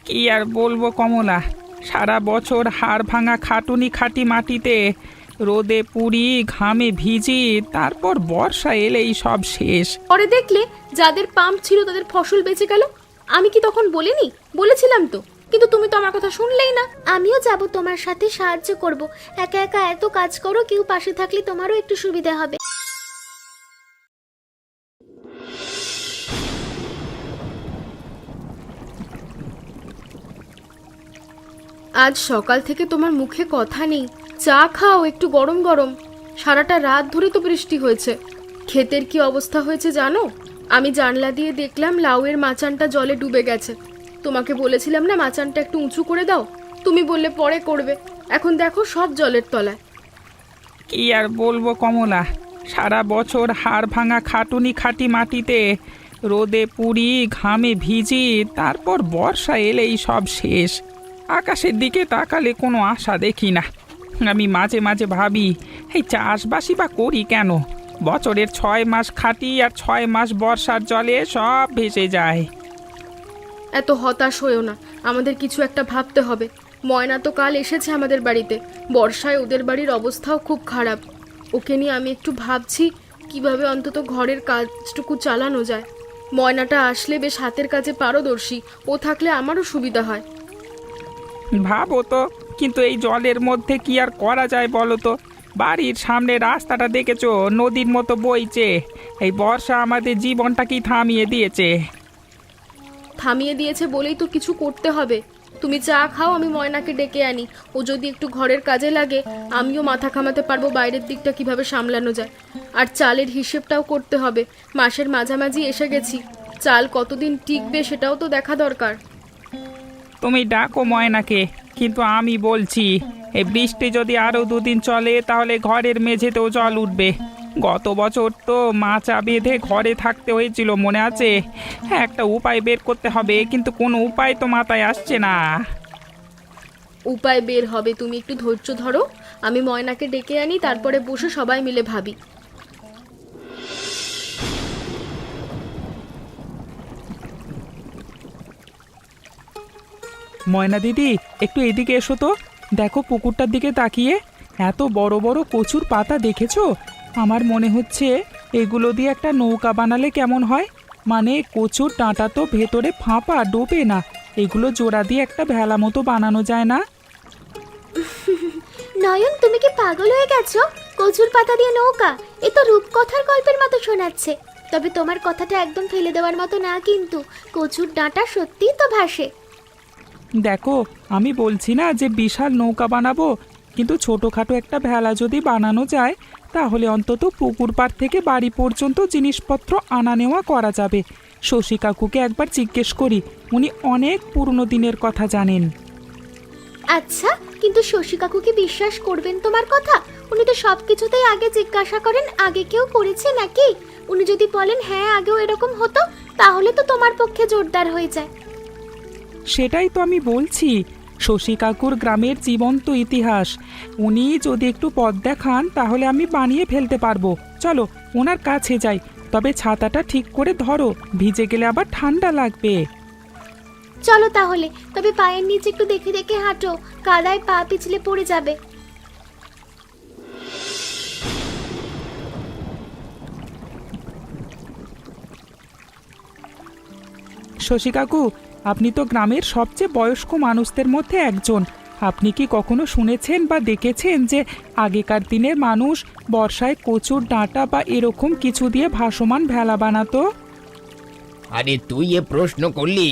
কি আর বলবো কমলা, সারা বছর হাড় ভাঙা খাটুনি খাটি মাটিতে রোদে পুড়ি ঘামে ভিজি, তারপর বর্ষা এলেই সব শেষ। পরে দেখলে যাদের পাম্প ছিল তাদের ফসল বেঁচে গেল। আমি কি তখন বলিনি? বলেছিলাম তো, কিন্তু তুমি তো আমার কথা শুনলেই না। আমিও যাব, তোমার সাথে সাহায্য করব। একা একা এত কাজ করো, কেউ পাশে থাকলে তোমারও একটু সুবিধা হবে। আজ সকাল থেকে তোমার মুখে কথা নেই। চা খাও একটু গরম গরম। সারাটা রাত ধরে তো বৃষ্টি হয়েছে। ক্ষেতের কি অবস্থা হয়েছে জানো? আমি জানলা দিয়ে দেখলাম লাউয়ের মাচানটা জলে ডুবে গেছে। তোমাকে বলেছিলাম না মাচানটা একটু উঁচু করে দাও, তুমি বললে পরে করবে। এখন দেখো সব জলের তলায়। কি আর বলবো কমলা, সারা বছর হাড় ভাঙা খাটুনি খাটি মাটিতে রোদে পুড়ি ঘামে ভিজি, তারপর বর্ষা এলেই সব শেষ। আকাশের দিকে তাকালে কোনো আশা দেখি না। আমি মাঝে মাঝে ভাবি, এই চাষবাসই বা করি কেন? বছরের 6 মাস খাটি আর 6 মাস বর্ষার জলে সব ভেসে যায়। এত হতাশ হয়েও না, আমাদের কিছু একটা ভাবতে হবে। ময়না তো কাল এসেছে আমাদের বাড়িতে। বর্ষায় ওদের বাড়ির অবস্থাও খুব খারাপ। ওকে নিয়ে আমি একটু ভাবছি কিভাবে অন্তত ঘরের কাজটুকু চালানো যায়। ময়নাটা আসলে বেশ হাতের কাজে পারদর্শী, ও থাকলে আমারও সুবিধা হয়। ভাবো তো, কিন্তু এই জলের মধ্যে কি আর করা যায় বলো তো? বাড়ির সামনে রাস্তাটা দেখেছো, নদীর মতো বইছে। এই বর্ষা আমাদের জীবনটাকেই থামিয়ে দিয়েছে। থামিয়ে দিয়েছে বলেই তো কিছু করতে হবে। তুমি চা খাও, আমি ময়নাকে ডেকে আনি। ও যদি একটু ঘরের কাজে লাগে, আমিও মাথা ঘামাতে পারবো বাইরের দিকটা কিভাবে সামলানো যায়। আর চালের হিসেবটাও করতে হবে। মাসের মাঝামাঝি এসে গেছি, চাল কতদিন টিকবে সেটাও তো দেখা দরকার। তুমি ডাকো ময়নাকে, কিন্তু আমি বলছি, এই বৃষ্টি যদি আরো 2 দিন চলে তাহলে ঘরের মেঝেতেও জল উঠবে। গত বছর তো মাচা বেঁধে ঘরে থাকতে হয়েছিল, মনে আছে? হ্যাঁ, একটা উপায় বের করতে হবে, কিন্তু কোনো উপায় তো মাথায় আসছে না। উপায় বের হবে, তুমি একটু ধৈর্য ধরো। আমি ময়নাকে ডেকে আনি, তারপরে বসে সবাই মিলে ভাবি। ময়না দিদি, একটু এদিকে এসো তো। দেখো পুকুরটার দিকে তাকিয়ে, এত বড় বড় কচুর পাতা দেখেছো? আমার মনে হচ্ছে এগুলো দিয়ে একটা নৌকা বানালে কেমন হয়। মানে কচুর ডাঁটা তো ভেতরে ফাঁপা, ডোবে না। এগুলো জোড়া দিয়ে একটা ভেলা মতো বানানো যায় না? নয়ন, তুমি কি পাগল হয়ে গেছো? কচুর পাতা দিয়ে নৌকা? এ তো রূপকথার গল্পের মতো শোনাচ্ছে। তবে তোমার কথাটা একদম ফেলে দেওয়ার মতো না, কিন্তু কচুর ডাঁটা সত্যিই তো ভাসে। দেখো, আমি বলছি না যে বিশাল নৌকা বানাবো, কিন্তু ছোটোখাটো একটা ভেলা যদি বানানো যায় তাহলে অন্তত পুকুর পাড় থেকে বাড়ি পর্যন্ত জিনিসপত্র আনা নেওয়া করা যাবে। শশী কাকুকে একবার জিজ্ঞেস করি, উনি অনেক পুরনো দিনের কথা জানেন। আচ্ছা, কিন্তু শশী কাকু কি বিশ্বাস করবেন তোমার কথা? উনি তো সব কিছুতেই আগে জিজ্ঞাসা করেন আগে কেউ করেছে নাকি। উনি যদি বলেন হ্যাঁ আগেও এরকম হতো, তাহলে তো তোমার পক্ষে জোরদার হয়ে যায়। সেটাই তো আমি বলছি, শশী কাকুর গ্রামের জীবন্ত ইতিহাস। উনি যদি একটু পথ দেখান তাহলে আমি বানিয়ে ফেলতে পারবো। চলো ওনার কাছে যাই, তবে ছাতাটা ঠিক করে ধরো, ভিজে গেলে আবার ঠান্ডা লাগবে। চলো তাহলে, তবে পায়ের নিচে একটু দেখে দেখে হাঁটো, কাদায় পা পিছলে পড়ে যাবে। শশী কাকু, আপনি তো গ্রামের সবচেয়ে বয়স্ক মানুষদের মধ্যে একজন। আপনি কি কখনো শুনেছেন বা দেখেছেন যে আগেকার দিনের মানুষ বর্ষায় কচুর ডাঁটা বা এরকম কিছু দিয়ে ভাসমান ভেলা বানাতো? আরে তুই এ প্রশ্ন করলি,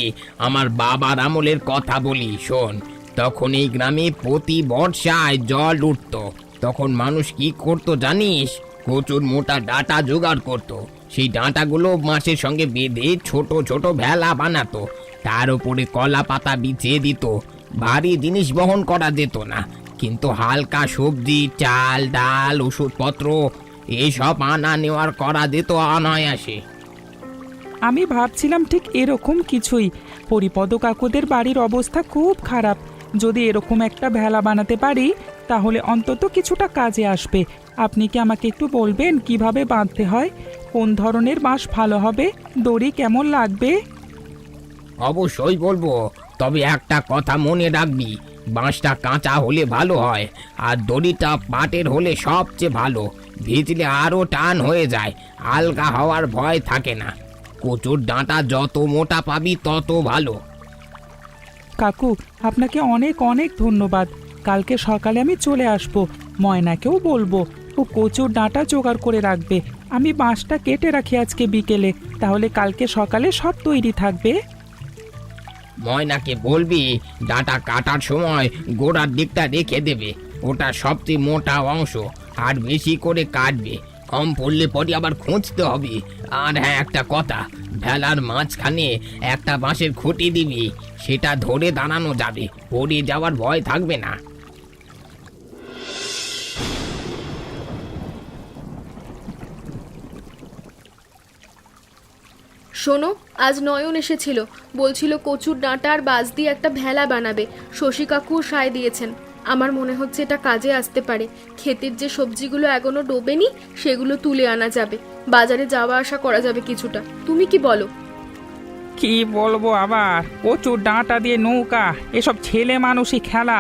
আমার বাবার আমলের কথা বলি শোন। তখন এই গ্রামে প্রতি বর্ষায় জল উঠতো। তখন মানুষ কি করতো জানিস? প্রচুর মোটা ডাঁটা জোগাড় করতো। সেই ডাঁটাগুলো মাছের সঙ্গে বেঁধে ছোট ছোট ভেলা বানাতো। তার উপরে কলা পাতা বিছিয়ে দিত। ভারী জিনিস বহন করা যেত না, কিন্তু হালকা সবজি, চাল, ডাল, ওষুধপত্র এসব আনা নেওয়ার করা যেত অনায়াসে। আমি ভাবছিলাম ঠিক এরকম কিছুই। হরিপদ কাকুদের বাড়ির অবস্থা খুব খারাপ। যদি এরকম একটা ভেলা বানাতে পারি তাহলে অন্তত কিছুটা কাজে আসবে। আপনি কি আমাকে একটু বলবেন কিভাবে বাঁধতে হয়? কোন ধরনের বাঁশ ভালো হবে? দড়ি কেমন লাগবে? অবশ্যই বলবো। তবে একটা কথা মনে রাখবি, বাঁশটা কাঁচা হলে ভালো হয়, আর দড়িটা পাটের হলে সবচেয়ে ভালো। ভিজলে আরো টান হয়ে যায়, আলগা হওয়ার ভয় থাকে না। কচুর ডাঁটা যত মোটা পাবি তত ভালো। কাকু, আপনাকে অনেক অনেক ধন্যবাদ। কালকে সকালে আমি চলে আসব। ময়নাকেও বলবো ও কচুর ডাঁটা জোগাড় করে রাখবে। আমি বাঁশটা কেটে রাখি আজকে বিকেলে, তাহলে কালকে সকালে সব তৈরি থাকবে। ময়নাকে বলবি ডাঁটা কাটার সময় গোড়ার দিকটা রেখে দেবে, ওটা সবচেয়ে মোটা অংশ। আর বেশি করে কাটবে, কম পড়লে পরে আবার খুঁজতে হবে। আর হ্যাঁ, একটা কথা, ভেলার মাঝখানে একটা বাঁশের খুঁটি দিবি, সেটা ধরে দাঁড়ানো যাবে, পড়ে যাওয়ার ভয় থাকবে না। শোনো, আজ নয়ন এসেছিল, বলছিল কচুর ডাঁটা আর বাঁশ দিয়ে একটা ভেলা বানাবে। শশী কাকুও সায় দিয়েছেন। আমার মনে হচ্ছে এটা কাজে আসতে পারে। ক্ষেতের যে সবজিগুলো এখনো ডোবেনি সেগুলো তুলে আনা যাবে, বাজারে যাওয়া আসা করা যাবে কিছুটা। তুমি কি বলো? কি বলবো আবার, কচুর ডাঁটা দিয়ে নৌকা, এসব ছেলে মানুষই খেলা।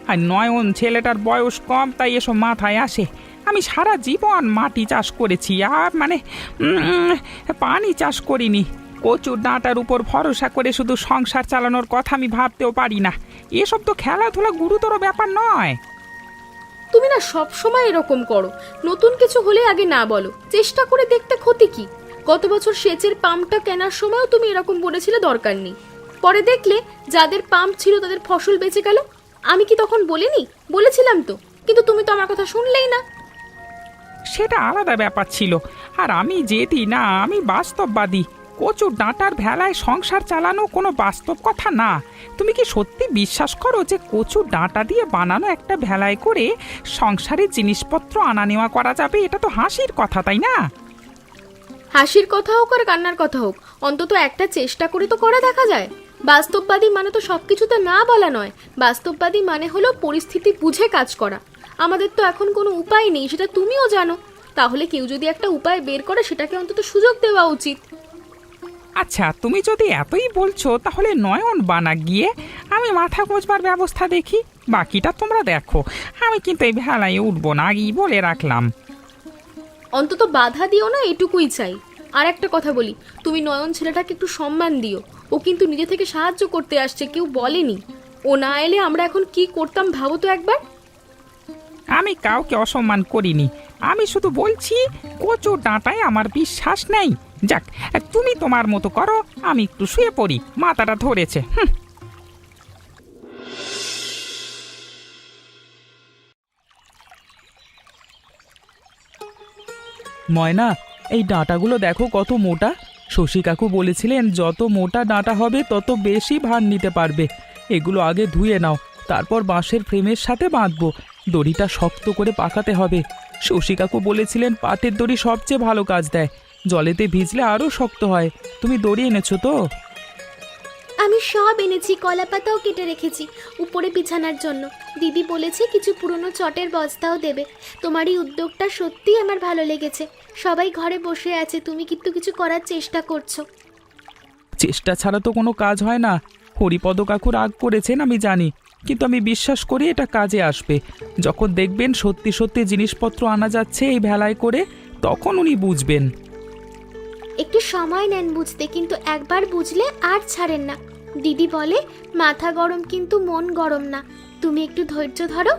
আর নয়ন ছেলেটার বয়স কম, তাই এসব মাথায় আসে। আমি সারা জীবন মাটি চাষ করেছি, আর পানি চাষ করিনি। কচুর ডাঁটার উপর ভরসা করে শুধু সংসার চালানোর কথা আমি ভাবতেও পারি না। এসব তো খেলাধুলা গুরুতর ব্যাপার নয়। তুমি না সব সময় এরকম করো, নতুন কিছু হলে আগে না বলো, চেষ্টা করে দেখতে ক্ষতি কি? গত বছর সেচের পাম্পটা কেনার সময়ও তুমি এরকম বলেছিলে দরকার নেই, পরে দেখলে যাদের পাম্প ছিল তাদের ফসল বেঁচে গেল। আমি কি তখন বলিনি? বলেছিলাম তো, কিন্তু তুমি তো আমার কথা শুনলেই না। সেটা আলাদা ব্যাপার ছিল। আর আমি যেদি না, আমি বাস্তববাদী। কচুর ডাঁটার ভেলায় সংসার চালানো কোনো বাস্তব কথা না। তুমি কি সত্যি বিশ্বাস করো যে কচুর ডাঁটা দিয়ে বানানো একটা ভেলায় করে সংসারের জিনিসপত্র আনা নেওয়া করা যাবে? এটা তো হাসির কথা, তাই না? হাসির কথা হোক আর কান্নার কথা হোক, অন্তত একটা চেষ্টা করে তো করা দেখা যায়। বাস্তববাদী মানে তো সবকিছুতে না বলা নয়। বাস্তববাদী মানে হলো পরিস্থিতি বুঝে কাজ করা। আমাদের তো এখন কোনো উপায় নেই, সেটা তুমিও জানো। তাহলে কেউ যদি একটা উপায় বের করে সেটাকে অন্তত সুযোগ দেওয়া উচিত। আচ্ছা, তুমি যদি এতই বলছো তাহলে নয়ন বানা গিয়ে আমি মাথা গোঁজবার ব্যবস্থা দেখি। বাকিটা তোমরা দেখো। আমি কিন্তু এই ভেলায় উঠবো না, আগেই বলে রাখলাম। অন্তত বাধা দিও না, এটুকুই চাই। আর একটা কথা বলি, তুমি নয়ন ছেলেটাকে একটু সম্মান দিও। ও কিন্তু নিজে থেকে সাহায্য করতে আসছে, কেউ বলেনি। ও না এলে আমরা এখন কি করতাম ভাবো তো একবার। আমি কাউকে অসম্মান করিনি, আমি শুধু বলছি কচুর ডাঁটায় আমার বিশ্বাস নেই। যাক, তুমি তোমার মতো করো, আমি একটু শুয়ে পড়ি, মাথাটা ধরেছে। ময়না, এই ডাঁটাগুলো দেখো কত মোটা। শশী কাকু বলেছিলেন যত মোটা ডাঁটা হবে তত বেশি ভার নিতে পারবে। এগুলো আগে ধুয়ে নাও, তারপর বাঁশের ফ্রেমের সাথে বাঁধবো। দড়িটা শক্ত করে পাকাতে হবে। শশী কাকু বলেছিলেন পাটের দড়ি সবচেয়ে ভালো কাজ দেয়, জলেতে ভিজলে আরও শক্ত হয়। তুমি দড়ি এনেছো তো? আমি সব এনেছি, কলা পাতাও কেটে রেখেছি উপরে বিছানার জন্য। দিদি বলেছে কিছু পুরনো চটের বস্তাও দেবে। তোমার এই উদ্যোগটা সত্যিই আমার ভালো লেগেছে। সবাই ঘরে বসে আছে, তুমি কিন্তু কিছু করার চেষ্টা করছো। চেষ্টা ছাড়া তো কোনো কাজ হয় না। হরিপদ কাকু রাগ করেছেন আমি জানি, কিন্তু আমি বিশ্বাস করি এটা কাজে আসবে। যখন দেখবেন সত্যি সত্যি জিনিসপত্র আনা যাচ্ছে এই ভেলায় করে, তখন উনি বুঝবেন। একটু সময় নেন বুঝতে, কিন্তু একবার বুঝলে আর ছাড়েন না। দিদি বলে মাথা গরম কিন্তু মন গরম না। তুমি একটু ধৈর্য ধরো।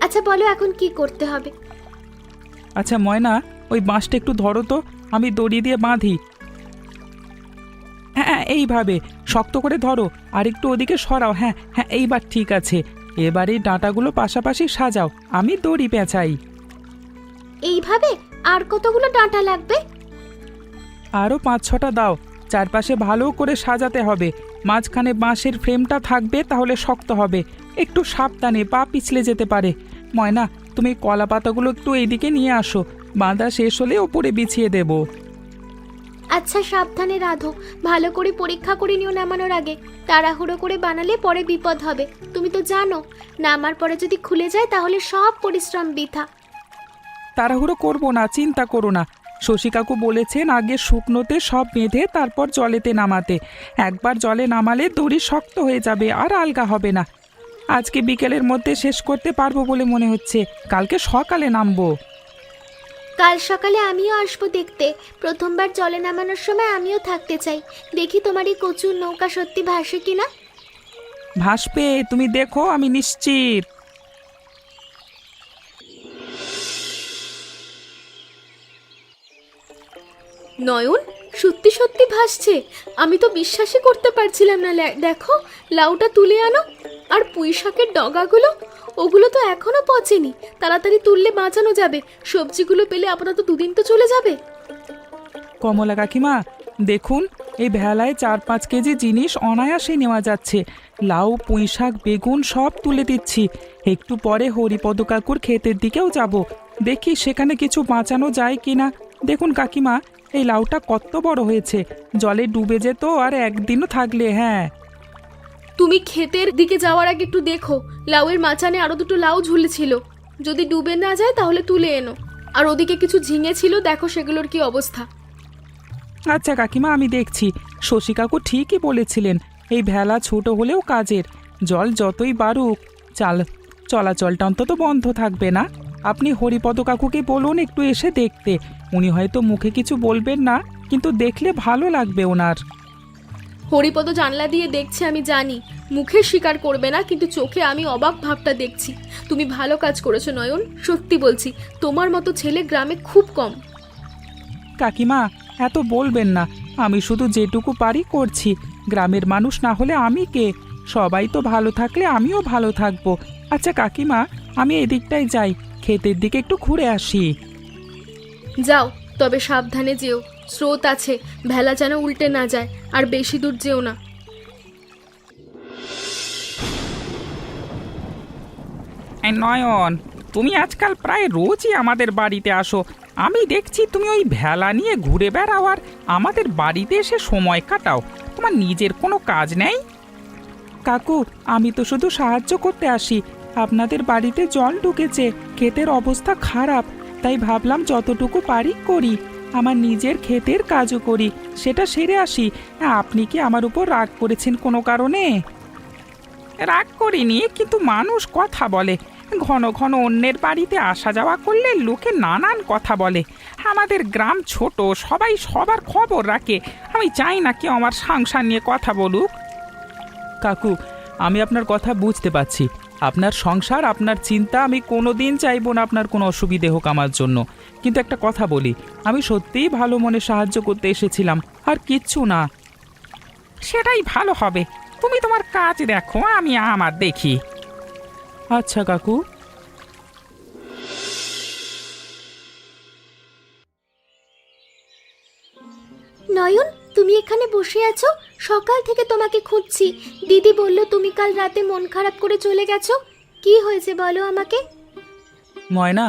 আচ্ছা বলো এখন কি করতে হবে? আচ্ছা ময়না, ওই বাঁশটা একটু ধরো তো, আমি দড়ি দিয়ে বাঁধি। হ্যাঁ, এইভাবে শক্ত করে ধরো, আর একটু ওদিকে সরাও। হ্যাঁ হ্যাঁ, এইবার ঠিক আছে। এবার এই ডাঁটাগুলো পাশাপাশি সাজাও, আমি দড়ি পেঁচাই। এইভাবে? আর কতগুলো ডাঁটা লাগবে? আরও 5-6টা দাও। চারপাশে ভালো করে সাজাতে হবে। মাঝখানে বাঁশের ফ্রেমটা থাকবে, তাহলে শক্ত হবে। একটু সাবধানে, পা পিছলে যেতে পারে। ময়না, তুমি কলা পাতাগুলো একটু এইদিকে নিয়ে আসো, বাঁধা শেষ হলে ওপরে বিছিয়ে দেব। আচ্ছা সাবধানে রাধো, ভালো করে পরীক্ষা করে নিও নামানোর আগে। তাড়াহুড়ো করে বানালে পরে বিপদ হবে, তুমি তো জানো। নামার পরে যদি খুলে যায় তাহলে সব পরিশ্রম বৃথা। তাড়াহুড়ো করবো না, চিন্তা করো না। শশী কাকু বলেছেন আগে শুকনোতে সব বেঁধে তারপর জলেতে নামাতে। একবার জলে নামালে দড়ি শক্ত হয়ে যাবে, আর আলগা হবে না। আজকে বিকেলের মধ্যে শেষ করতে পারবো বলে মনে হচ্ছে, কালকে সকালে নামবো। কাল সকালে আমিও আসবো দেখতে। প্রথমবার জলে নামানোর সময় আমিও থাকতে চাই। দেখি তোমার এই কচুর নৌকা সত্যি ভাসে কিনা। ভাসবে, তুমি দেখো, আমি নিশ্চিত। নয়ন, সত্যি সত্যি ভাসছে। আমি তো বিশ্বাসই করতে পারছিলাম না। দেখো, লাউটা তুলে আনো। আর পুঁই শাকের ডগাগুলো, ওগুলো তো এখনো পচেনি। তাড়াতাড়ি তুললে বাঁচানো যাবে। সবজিগুলো পেলে আপাতত দুদিন তো চলে যাবে। কমলা কাকিমা, দেখুন, এই ভেলায় 4-5 কেজি জিনিস অনায়াসে নেওয়া যাচ্ছে। লাউ, পুঁই শাক, বেগুন সব তুলে দিচ্ছি। একটু পরে হরিপদ কাকুর ক্ষেতের দিকেও যাব, দেখি সেখানে কিছু বাঁচানো যায় কিনা। দেখুন কাকিমা, এই লাউটা কত বড় হয়েছে, জলে ডুবে যেত আর একদিনও থাকলে। হ্যাঁ, তুমি ক্ষেতের দিকে যাওয়ার আগে একটু দেখো, লাউয়ের মাচানে আরো দুটো লাউ ঝুলেছিল। যদি ডুবে না যায় তাহলে তুলে এনো। আর ওদিকে কিছু ঝিঙে ছিল, দেখো সেগুলোর কি অবস্থা। আচ্ছা কাকিমা, আমি দেখছি। শশী কাকু ঠিকই বলেছিলেন, এই ভেলা ছোট হলেও কাজের। জল যতই বাড়ুক, চলাচলটা অন্তত বন্ধ থাকবে না। আপনি হরিপদ কাকুকে বলুন একটু এসে দেখতে। উনি হয়তো মুখে কিছু বলবেন না, কিন্তু দেখলে ভালো লাগবে ওনার। হরিপদ জানলা দিয়ে দেখছে, আমি জানি। মুখে স্বীকার করবে না, কিন্তু চোখে আমি অবাক ভাবটা দেখছি। তুমি ভালো কাজ করেছো নয়ন, সত্যি বলছি। তোমার মতো ছেলে গ্রামে খুব কম। কাকিমা, এত বলবেন না। আমি শুধু যেটুকু পারি করছি। গ্রামের মানুষ না হলে আমি কে? সবাই তো ভালো থাকলে আমিও ভালো থাকবো। আচ্ছা কাকিমা, আমি এদিকটাই যাই, ক্ষেতের দিকে একটু ঘুরে আসি। যাও, তবে সাবধানে যেও। স্রোত আছে, ভেলা যেন উল্টে না যায়। আর বেশি দূর যেও না। এই নয়ন, তুমি আজকাল প্রায় রোজই আমাদের বাড়িতে আসো। আমি দেখছি তুমি ওই ভেলা নিয়ে ঘুরে বেড়াও আর আমাদের বাড়িতে এসে সময় কাটাও। তোমার নিজের কোনো কাজ নেই? কাকু, আমি তো শুধু সাহায্য করতে আসি। আপনাদের বাড়িতে জল ঢুকেছে, ক্ষেতের অবস্থা খারাপ, তাই ভাবলাম যতটুকু পারি করি। আমার নিজের ক্ষেতের কাজও করি, সেটা সেরে আসি। আপনি কি আমার উপর রাগ করেছেন কোনো কারণে? রাগ করিনি, কিন্তু মানুষ কথা বলে। ঘন ঘন অন্যের বাড়িতে আসা যাওয়া করলে লোকে নানান কথা বলে। আমাদের গ্রাম ছোট, সবাই সবার খবর রাখে। আমি চাই না কেউ আমার সংসার নিয়ে কথা বলুক। কাকু, আমি আপনার কথা বুঝতে পারছি। আপনার সংসার, আপনার চিন্তা, আমি কোনো দিন চাইবো না আপনার কোনো অসুবিধে হোক আমার জন্য। কিন্তু একটা কথা বলি, আমি সত্যিই ভালো মনে সাহায্য করতে এসেছিলাম, আর কিচ্ছু না। সেটাই ভালো হবে। তুমি তোমার কাজ দেখো, আমি আমার দেখি। আচ্ছা কাকু। নয়ন, তুমি এখানে বসে আছো? সকাল থেকে তোমাকে খুঁজছি। দিদি বলল তুমি কাল রাতে মন খারাপ করে চলে গেছো। কি হয়েছে বলো আমাকে। ময়না,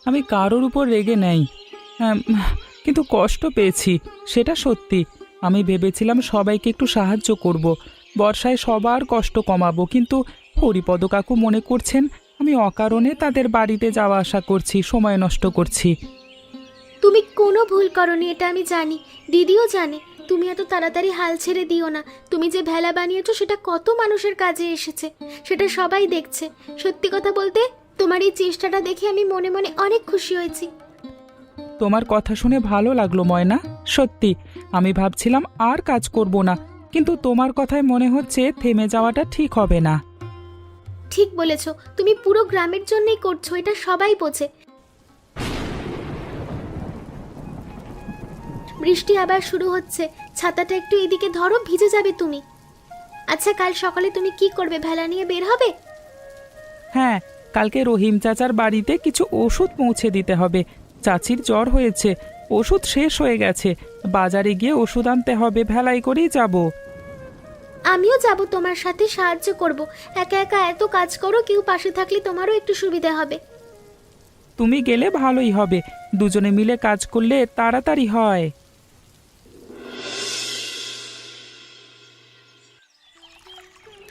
আমি কারোর উপর রেগে নেই, কিন্তু কষ্ট পেয়েছি, সেটা সত্যি। আমি ভেবেছিলাম সবাইকে একটু সাহায্য করব, বর্ষায় সবার কষ্ট কমাবো, কিন্তু হরিপদ কাকু মনে করছেন আমি অকারণে তাদের বাড়িতে যাওয়া আসা করছি, সময় নষ্ট করছি। তুমি কোনো ভুল করনি, এটা আমি জানি। দিদিও জানে। তুমি এত তাড়াতাড়ি হাল ছেড়ে দিও না। তুমি যে ভেলা বানিয়েছো সেটা কত মানুষের কাজে এসেছে, সেটা সবাই দেখছে। সত্যি কথা বলতে, তোমার এই চেষ্টাটা দেখে আমি মনে মনে অনেক খুশি হয়েছি। তোমার কথা শুনে ভালো লাগলো ময়না। সত্যি আমি ভাবছিলাম আর কাজ করব না, কিন্তু তোমার কথায় মনে হচ্ছে থেমে যাওয়াটা ঠিক হবে না। ঠিক বলেছো, তুমি পুরো গ্রামের জন্যই করছো, এটা সবাই বোঝে। বৃষ্টি আবার শুরু হচ্ছে। ছাতাটা একটু এদিকে ধরো, ভিজে যাবে তুমি। আচ্ছা, কাল সকালে তুমি কি করবে? ভেলা নিয়ে বের হবে? হ্যাঁ, কালকে রহিম চাচার বাড়িতে কিছু ওষুধ পৌঁছে দিতে হবে। চাচির জ্বর হয়েছে, ওষুধ শেষ হয়ে গেছে, বাজারে গিয়ে ওষুধ আনতে হবে। ভেলাই করেই যাব। আমিও যাব, তোমার সাথে সাহায্য করব। একা একা এত কাজ করো, কেউ পাশে থাকলে তোমারও একটু সুবিধা হবে। তুমি গেলে ভালোই হবে, দুজনে মিলে কাজ করলে তাড়াতাড়ি হয়।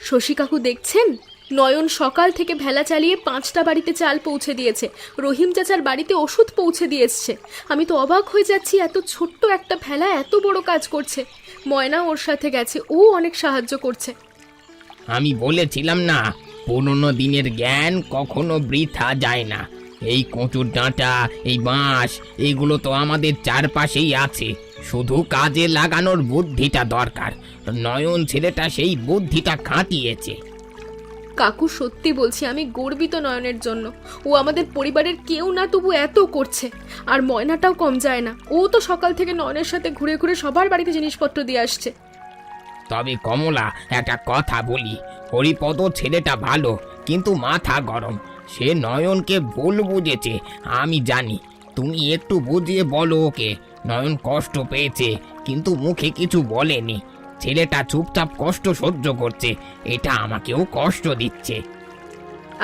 শশী কাকু দেখছেন, নয়ন সকাল থেকে ভেলা চালিয়ে 5টা বাড়িতে চাল পৌঁছে দিয়েছে, রহিম চাচার বাড়িতে ওষুধ পৌঁছে দিয়ে এসছে। আমি তো অবাক হয়ে যাচ্ছি, এত ছোট্ট একটা ভেলা এত বড় কাজ করছে। ময়না ওর সাথে গেছে, ও অনেক সাহায্য করছে। আমি বলেছিলাম না, পুরনো দিনের জ্ঞান কখনো বৃথা যায় না। এই কচুর ডাঁটা, এই বাঁশ, এইগুলো তো আমাদের চারপাশেই আছে, শুধু কাজে লাগানোর বুদ্ধিটা দরকার। নয়ন ছেলেটা সেই বুদ্ধিটা খাটিয়েছে। কাকু সত্যি বলছি, আমি গর্বিত নয়নের জন্য। ও আমাদের পরিবারের কেউ না, তবু এত করছে। আর ময়নাটাও কম যায় না, ও তো সকাল থেকে নয়নের সাথে ঘুরে ঘুরে সবার বাড়িতে জিনিসপত্র দিয়ে আসছে। তবে কমলা, একটা কথা বলি, হরিপদ ছেলেটা ভালো, কিন্তু মাথা গরম। সে নয়নকে ভুল বুঝেছে, আমি জানি। তুমি একটু বুঝিয়ে বলো ওকে। নয়ন কষ্ট পেয়েছে, কিন্তু মুখে কিছু বলেনি। ছেলেটা চুপচাপ কষ্ট সহ্য করছে, এটা আমাকেও কষ্ট দিচ্ছে।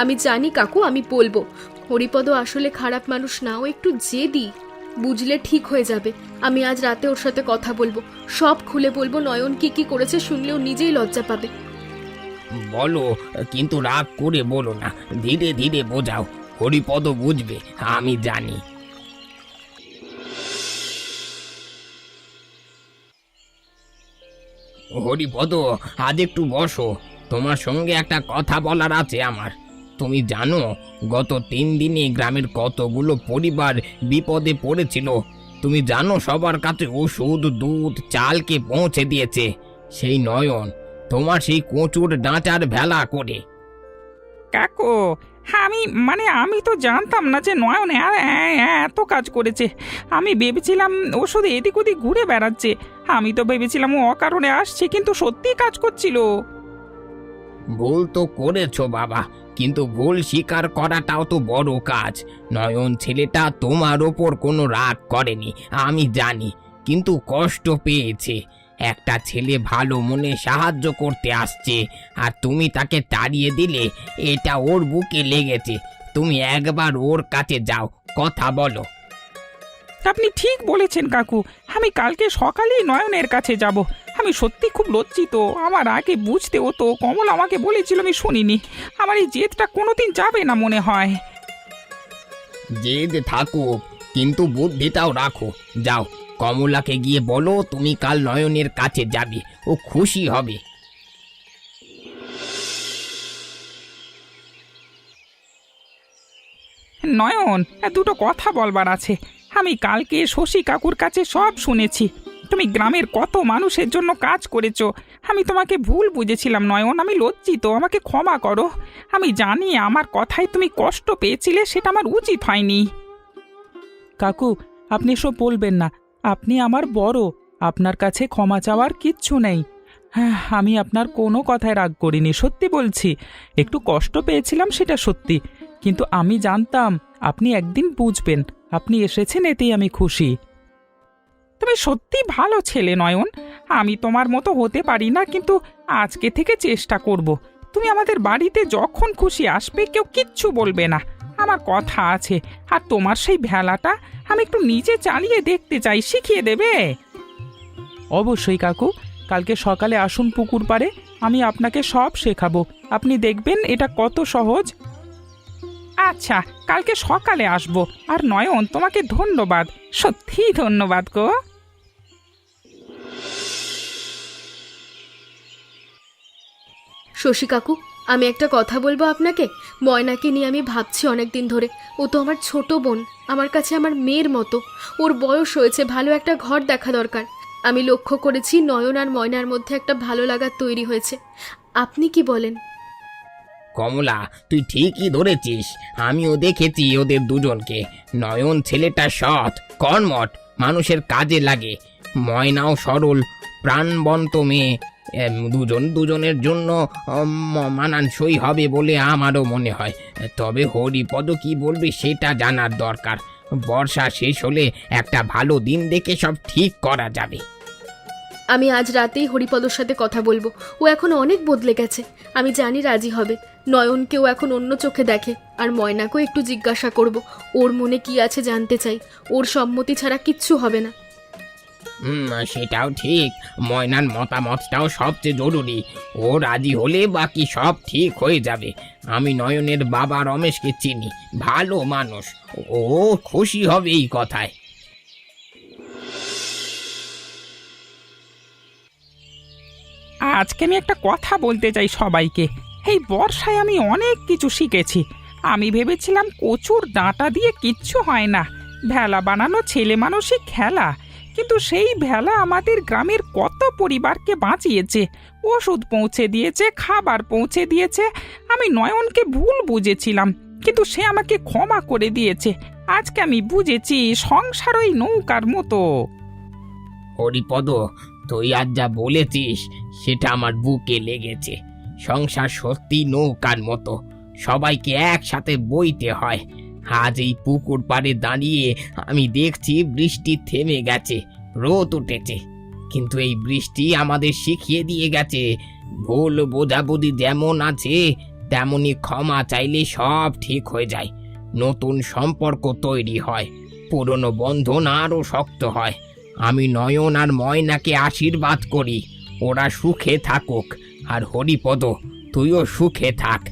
আমি জানি কাকু, আমি বলবো। হরিপদ আসলে খারাপ মানুষ না, ও একটু জেদি, বুঝলে ঠিক হয়ে যাবে। আমি আজ রাতে ওর সাথে কথা বলবো, সব খুলে বলবো। নয়ন কি কি করেছে শুনলেও নিজেই লজ্জা পাবে। বলো, কিন্তু রাগ করে বলো না, ধীরে ধীরে বোঝাও। হরিপদ বুঝবে, আমি জানি। হরিপদ, আজ একটু বসো, তোমার সঙ্গে একটা কথা বলার আছে আমার। তুমি জানো, গত 3 দিনে গ্রামের কতগুলো পরিবার বিপদে পড়েছিল। তুমি জানো, সবার কাছে ওষুধ, দুধ, চালকে পৌঁছে দিয়েছে সেই নয়ন, তোমার সেই কচুর ডাঁটার ভেলা করে। কাকু, আমি তো জানতাম না যে নয়ন এত কাজ করেছে। আমি ভেবেছিলাম ও শুধু এদিক ওদিক ঘুরে বেড়াচ্ছে। আমি তো ভেবেছিলাম ও অকারণে আসছে, কিন্তু সত্যি কাজ করছিল। ভুল তো করেছো বাবা, কিন্তু ভুল স্বীকার করাটাও তো বড় কাজ। নয়ন ছেলেটা তোমার ওপর কোনো রাগ করেনি, আমি জানি, কিন্তু কষ্ট পেয়েছে। একটা ছেলে ভালো মনে সাহায্য করতে আসছে, আর তুমি তাকে তাড়িয়ে দিলে। এটা ওর বুকে লেগেছে। তুমি একবার ওর কাছে যাও, কথা বলো। আপনি ঠিক বলেছেন কাকু, আমি কালকে সকালেই নয়নের কাছে যাব। আমি সত্যি খুব লজ্জিত, আমার আগে বুঝতে হতো। কমল আমাকে বলেছিল, আমি শুনিনি। আমার এই জেদটা কোনোদিন যাবে না মনে হয়। জেদ থাকুক, কিন্তু বুদ্ধিটাও রাখো। যাও, কমলাকে গিয়ে বলো তুমি কাল নয়নের কাছে যাবে, ও খুশি হবে। নয়ন, দুটো কথা বলবার আছে। আমি কালকে শশী কাকুর কাছে সব শুনেছি। তুমি গ্রামের কত মানুষের জন্য কাজ করেছো। আমি তোমাকে ভুল বুঝেছিলাম নয়ন, আমি লজ্জিত, আমাকে ক্ষমা করো। আমি জানি আমার কথায় তুমি কষ্ট পেয়েছিলে, সেটা আমার উচিত হয়নি। কাকু, আপনি সব বলবেন না। আপনি আমার বড়, আপনার কাছে ক্ষমা চাওয়ার কিচ্ছু নেই। হ্যাঁ, আমি আপনার কোনো কথায় রাগ করিনি, সত্যি বলছি। একটু কষ্ট পেয়েছিলাম, সেটা সত্যি, কিন্তু আমি জানতাম আপনি একদিন বুঝবেন। আপনি এসেছেন, এতেই আমি খুশি। তুমি সত্যি ভালো ছেলে নয়ন। আমি তোমার মতো হতে পারি না, কিন্তু আজকে থেকে চেষ্টা করব। তুমি আমাদের বাড়িতে যখন খুশি আসবে, কেউ কিচ্ছু বলবে না, আমার কথা আছে। আর তোমার সেই ভেলাটা আমি একটু নিজে চালিয়ে দেখতে চাই, শিখিয়ে দেবে? অবশ্যই কাকু, কালকে সকালে আসুন পুকুর পাড়ে, আমি আপনাকে সব শেখাবো। আপনি দেখবেন এটা কত সহজ। আচ্ছা, কালকে সকালে আসবো। আর নয়ন, তোমাকে ধন্যবাদ, সত্যি ধন্যবাদ গো। শশী কাকু, আমি একটা কথা বলবো আপনাকে। ময়নাকে নিয়ে আমি ভাবছি অনেক দিন ধরে। ও তো আমার ছোট বোন, আমার কাছে আমার মেয়ের মতো। ওর বয়স হয়েছে, ভালো একটা ঘর দেখা দরকার। আমি লক্ষ্য করেছি নয়ন আর ময়নার মধ্যে একটা ভালো লাগা তৈরি হয়েছে। আপনি কি বলেন? কমলা, তুই ঠিকই ধরেছিস, আমিও দেখেছি ওদের দুজনকে। নয়ন ছেলেটা সৎ, কর্মঠ, মানুষের কাজে লাগে। ময়নাও সরল, প্রাণবন্ত মেয়ে। দুজনের জন্য মানানসই হবে বলে আমারও মনে হয়। তবে হরিপদ কি বলবে সেটা জানার দরকার। বর্ষা শেষ হলে একটা ভালো দিন দেখে সব ঠিক করা যাবে। আমি আজ রাতেই হরিপদর সাথে কথা বলবো। ও এখন অনেক বদলে গেছে, আমি জানি রাজি হবে। নয়নকেও এখন অন্য চোখে দেখে। আর ময়নাকেও একটু জিজ্ঞাসা করব, ওর মনে কি আছে জানতে চাই। ওর সম্মতি ছাড়া কিচ্ছু হবে না। সেটাও ঠিক। ময়নার মতামতটাও সবচেয়ে জরুরি। ও রাজি হলে বাকি সব ঠিক হয়ে যাবে। আমি নয়নের বাবা রমেশকে চিনি, ভালো মানুষ। ও খুশি হবে এই কথায়। আজকে আমি একটা কথা বলতে চাই সবাইকে। এই বর্ষায় আমি অনেক কিছু শিখেছি। আমি ভেবেছিলাম কচুর ডাঁটা দিয়ে কিচ্ছু হয় না, ভেলা বানানো ছেলে মানুষই খেলা। কিন্তু সেই ভেলা আমাদের গ্রামের কত পরিবারকে বাঁচিয়েছে, ওষুধ পৌঁছে দিয়েছে, খাবার পৌঁছে দিয়েছে। আমি নয়নকে ভুল বুঝেছিলাম, কিন্তু সে আমাকে ক্ষমা করে দিয়েছে। আজকে আমি বুঝেছি সংসার ওই নৌকার মতো। হরিপদ, তুই আজ যা বলেছিস সেটা আমার বুকে লেগেছে। সংসার সত্যি নৌকার মতো, সবাইকে একসাথে বইতে হয়। আজ এই পুকুর পাড়ে দাঁড়িয়ে আমি দেখছি বৃষ্টি থেমে গেছে, রোদ উঠেছে। কিন্তু এই বৃষ্টি আমাদের শিখিয়ে দিয়ে গেছে, ভুল বোঝাবুঝি যেমন আছে তেমনি ক্ষমা চাইলে সব ঠিক হয়ে যায়। নতুন সম্পর্ক তৈরি হয়, পুরনো বন্ধন আরও শক্ত হয়। আমি নয়ন আর ময়নাকে আশীর্বাদ করি, ওরা সুখে থাকুক। আর হরিপদ, তুইও সুখে থাক।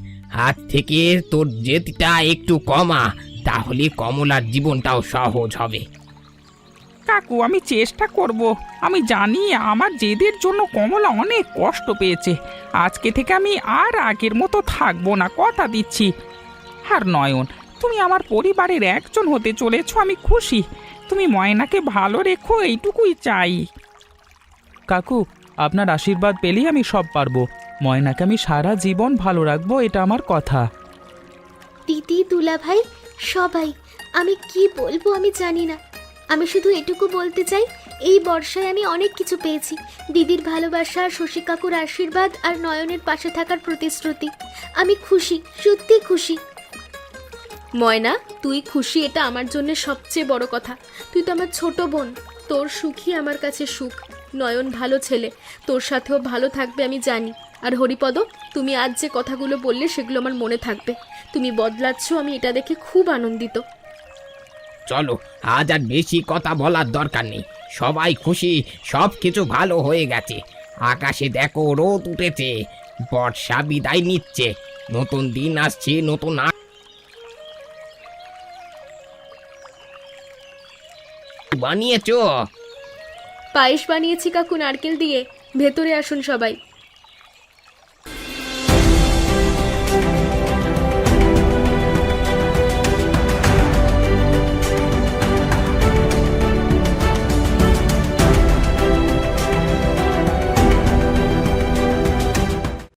আজ থেকে তোর জেদটা একটু কমা, তাহলে কমলার জীবনটাও সহজ হবে। কাকু, আমি চেষ্টা করব। আমি জানি আমার জেদের জন্য কমলা অনেক কষ্ট পেয়েছে। আজকে থেকে আমি আর আগের মতো থাকবো না, কথা দিচ্ছি। আর নয়ন, তুমি আমার পরিবারের একজন হতে চলেছো, আমি খুশি। তুমি ময়নাকে ভালো রেখো, এইটুকুই চাই। কাকু, আপনার আশীর্বাদ পেলেই আমি সব পারবো। ময়নাকে আমি সারা জীবন ভালো রাখবো, এটা আমার কথা। দিদি, দুলা ভাই, সবাই, আমি কি বলবো আমি জানি না। আমি শুধু এটুকু বলতে চাই, এই বর্ষায় আমি অনেক কিছু পেয়েছি। দিদির ভালোবাসা, শশী কাকুর আশীর্বাদ আর নয়নের পাশে থাকার প্রতিশ্রুতি। আমি খুশি, সত্যি খুশি। ময়না, তুই খুশি, এটা আমার জন্য সবচেয়ে বড় কথা। তুই তো আমার ছোট বোন, তোর সুখই আমার কাছে সুখ। নয়ন ভালো ছেলে, তোর সাথেও ভালো থাকবে আমি জানি। আর হরিপদ, তুমি আজ যে কথাগুলো বললে সেগুলো আমার মনে থাকবে। তুমি বদলাচ্ছ, আমি এটা দেখে খুব আনন্দিত। চলো, আজ আর বেশি কথা বলার দরকার নেই। সবাই খুশি, সব কিছু ভালো হয়ে গেছে। আকাশে দেখো রোদ উঠেছে, বর্ষা বিদায় নিচ্ছে, নতুন দিন আসছে, নতুন বানিয়েছো? পায়েস বানিয়েছি কাকু, নারকেল দিয়ে। ভেতরে আসুন সবাই।